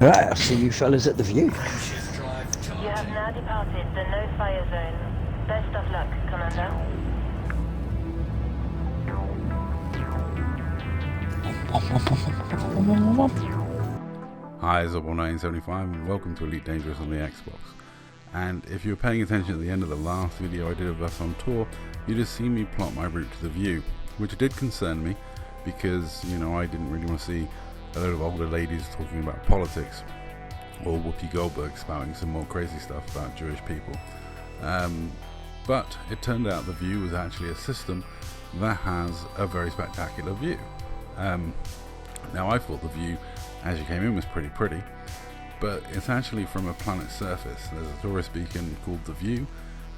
Right, I'll see you fellas at the view. You have now departed the no-fire zone. Best of luck, Commander. Hi, it's Zobo1975 and welcome to Elite Dangerous on the Xbox. And if you were paying attention at the end of the last video I did of us on tour, you just see me plot my route to the view, which did concern me because, you know, I didn't really want to see a load of older ladies talking about politics or Whoopi Goldberg spouting some more crazy stuff about Jewish people. But it turned out the view was actually a system that has a very spectacular view. Now I thought the view as you came in was pretty, but it's actually from a planet's surface. There's a tourist beacon called the View,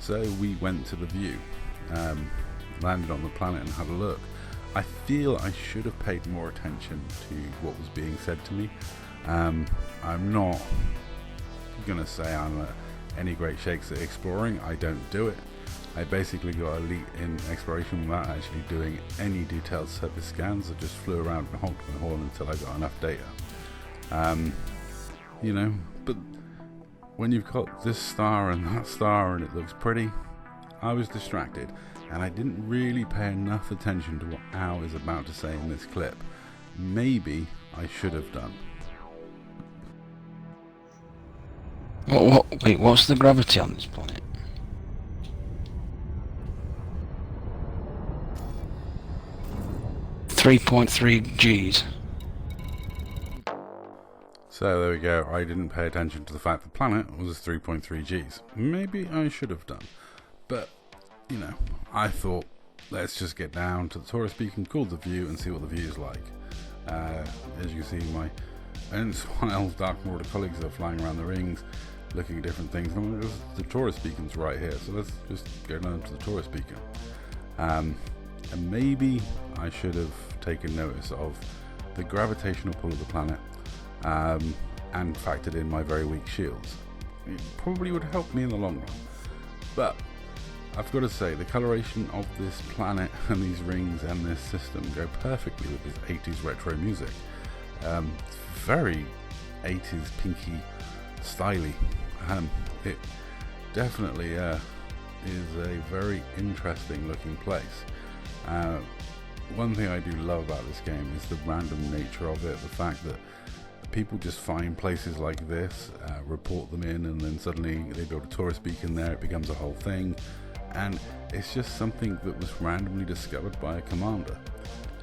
so we went to the View, landed on the planet and had a look. I feel I should have paid more attention to what was being said to me. I'm not gonna say I'm any great shakes at exploring. I don't do it. I basically got elite in exploration without actually doing any detailed surface scans. I just flew around and honked my horn until I got enough data. You know, but when you've got this star and that star and it looks pretty, I was distracted and I didn't really pay enough attention to what Al is about to say in this clip. Maybe I should have done. Wait, what's the gravity on this planet? .3 Gs. So there we go, I didn't pay attention to the fact the planet was 3.3 Gs. Maybe I should have done. But, you know, I thought, let's just get down to the tourist beacon called the View and see what the view is like. As you can see, my N-Smiles Dark Marauder colleagues are flying around the rings, looking at different things. And the tourist beacon's right here, so let's just go down to the tourist beacon. And maybe I should have taken notice of the gravitational pull of the planet and factored in my very weak shields. It probably would help me in the long run. But I've got to say, the coloration of this planet and these rings and this system go perfectly with this 80s retro music. Very 80s pinky styly. It definitely is a very interesting looking place. One thing I do love about this game is the random nature of it, the fact that people just find places like this, report them in, and then suddenly they build a tourist beacon there, it becomes a whole thing, and it's just something that was randomly discovered by a commander.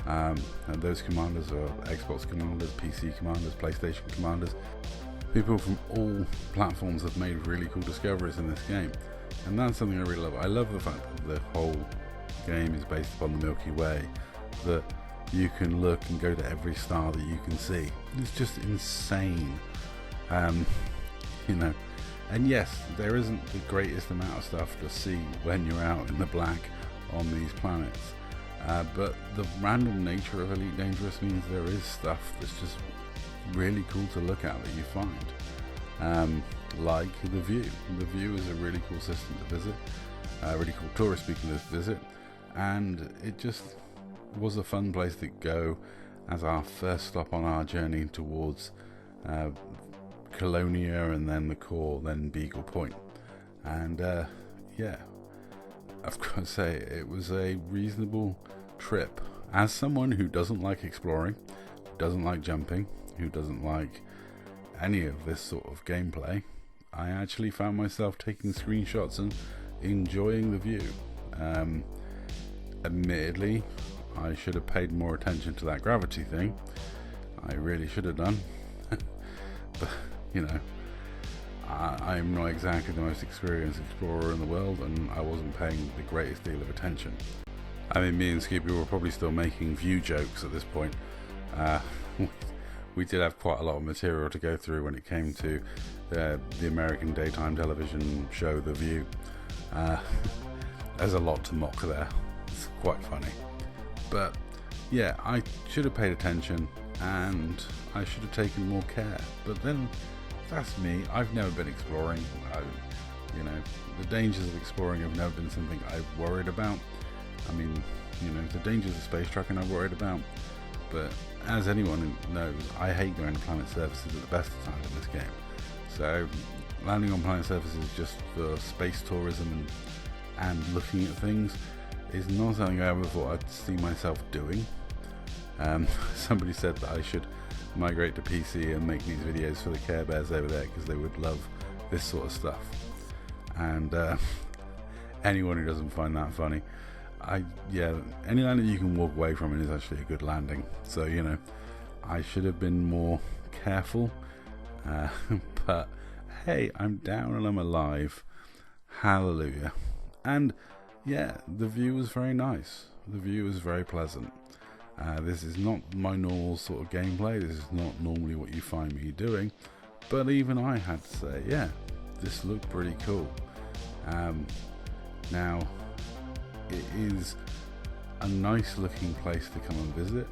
And those commanders are Xbox commanders, PC commanders, PlayStation commanders. People from all platforms have made really cool discoveries in this game, and that's something I really love. I love the fact that the whole game is based upon the Milky Way, that you can look and go to every star that you can see. It's just insane. You know, and yes, there isn't the greatest amount of stuff to see when you're out in the black on these planets, but the random nature of Elite Dangerous means there is stuff that's just really cool to look at that you find, like the View. The View is a really cool system to visit, a really cool tourist beacon to visit, and it just was a fun place to go as our first stop on our journey towards Colonia and then the core, then Beagle Point. And yeah, I've got to say it was a reasonable trip. As someone who doesn't like exploring, who doesn't like jumping, who doesn't like any of this sort of gameplay, I actually found myself taking screenshots and enjoying the view. Admittedly, I should have paid more attention to that gravity thing. I really should have done. But, you know, I'm not exactly the most experienced explorer in the world, and I wasn't paying the greatest deal of attention. I mean, me and Skippy were probably still making view jokes at this point. We did have quite a lot of material to go through when it came to the American daytime television show The View. There's a lot to mock there. It's quite funny. But yeah, I should have paid attention and I should have taken more care. But then, that's me. I've never been exploring. You know, the dangers of exploring have never been something I've worried about. I mean, you know, the dangers of space trucking I've worried about. But as anyone knows, I hate going to planet surfaces at the best of times in this game. So landing on planet surfaces just for space tourism and looking at things is not something I ever thought I'd see myself doing. Somebody said that I should migrate to PC and make these videos for the Care Bears over there because they would love this sort of stuff. And anyone who doesn't find that funny, any landing you can walk away from it is actually a good landing. So, you know, I should have been more careful, but hey, I'm down and I'm alive. Hallelujah. And yeah, the view was very nice. The view was very pleasant. This is not my normal sort of gameplay. This is not normally what you find me doing, but even I had to say, yeah, this looked pretty cool. Now, it is a nice looking place to come and visit.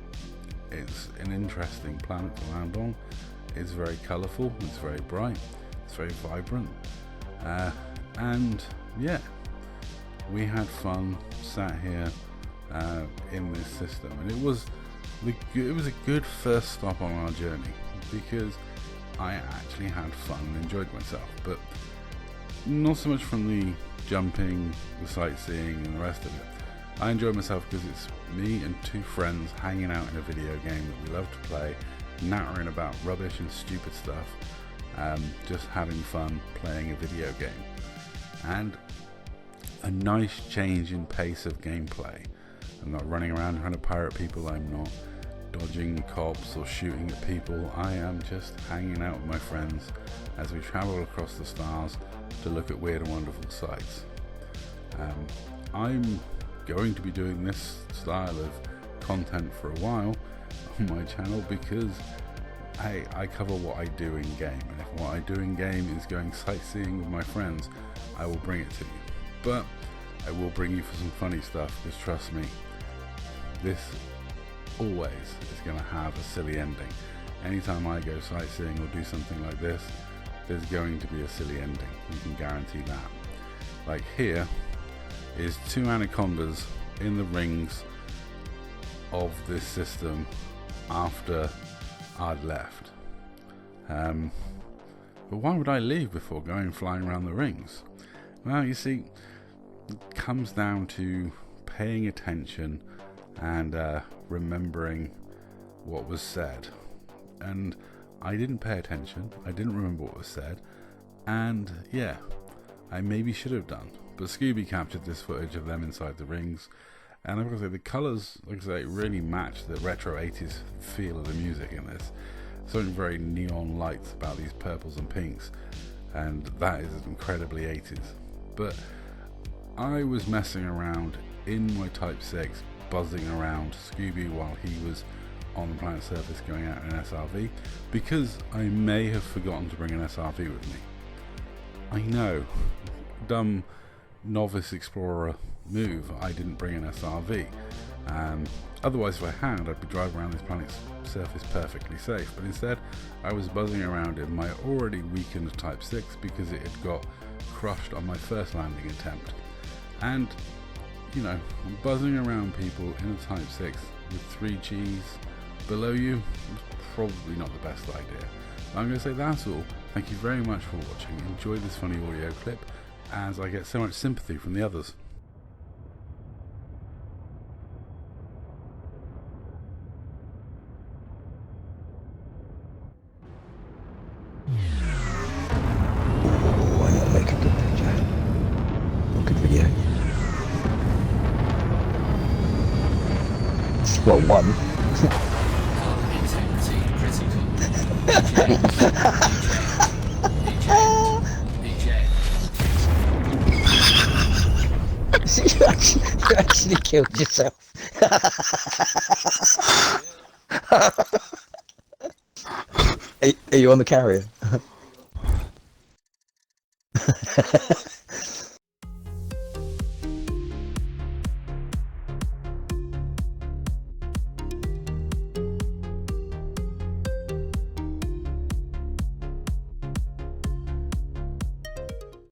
It's an interesting planet to land on. It's very colourful, it's very bright, it's very vibrant, and yeah, we had fun sat here in this system, and it was a good first stop on our journey because I actually had fun and enjoyed myself, but not so much from the jumping, the sightseeing and the rest of it. I enjoyed myself because it's me and two friends hanging out in a video game that we love to play, nattering about rubbish and stupid stuff, just having fun playing a video game, and a nice change in pace of gameplay. I'm not running around trying to pirate people, I'm not dodging cops or shooting at people. I am just hanging out with my friends as we travel across the stars to look at weird and wonderful sights. I'm going to be doing this style of content for a while on my channel because I cover what I do in game, and if what I do in game is going sightseeing with my friends, I will bring it to you. But I will bring you for some funny stuff, because trust me, this always is going to have a silly ending. Anytime I go sightseeing or do something like this, there's going to be a silly ending. You can guarantee that. Like here is two anacondas in the rings of this system after I'd left. But why would I leave before going flying around the rings? Well, you see, it comes down to paying attention and remembering what was said. And I didn't pay attention, I didn't remember what was said, and yeah, I maybe should have done. But Scooby captured this footage of them inside the rings, and I've got to say, the colours, like I say, really match the retro 80s feel of the music in this. Something very neon lights about these purples and pinks, and that is incredibly 80s. But I was messing around in my Type 6, buzzing around Scooby while he was on the planet surface going out in an SRV, because I may have forgotten to bring an SRV with me. I know, dumb novice explorer move, I didn't bring an SRV. Otherwise, if I had, I'd be driving around this planet's surface perfectly safe, but instead I was buzzing around in my already weakened Type 6 because it had got crushed on my first landing attempt. And you know, buzzing around people in a Type 6 with 3 Gs below you was probably not the best idea. I'm going to say that's all. Thank you very much for watching. Enjoy this funny audio clip as I get so much sympathy from the others. Why not make a good picture? A good video. Well, one. You actually killed yourself. Are you on the carrier?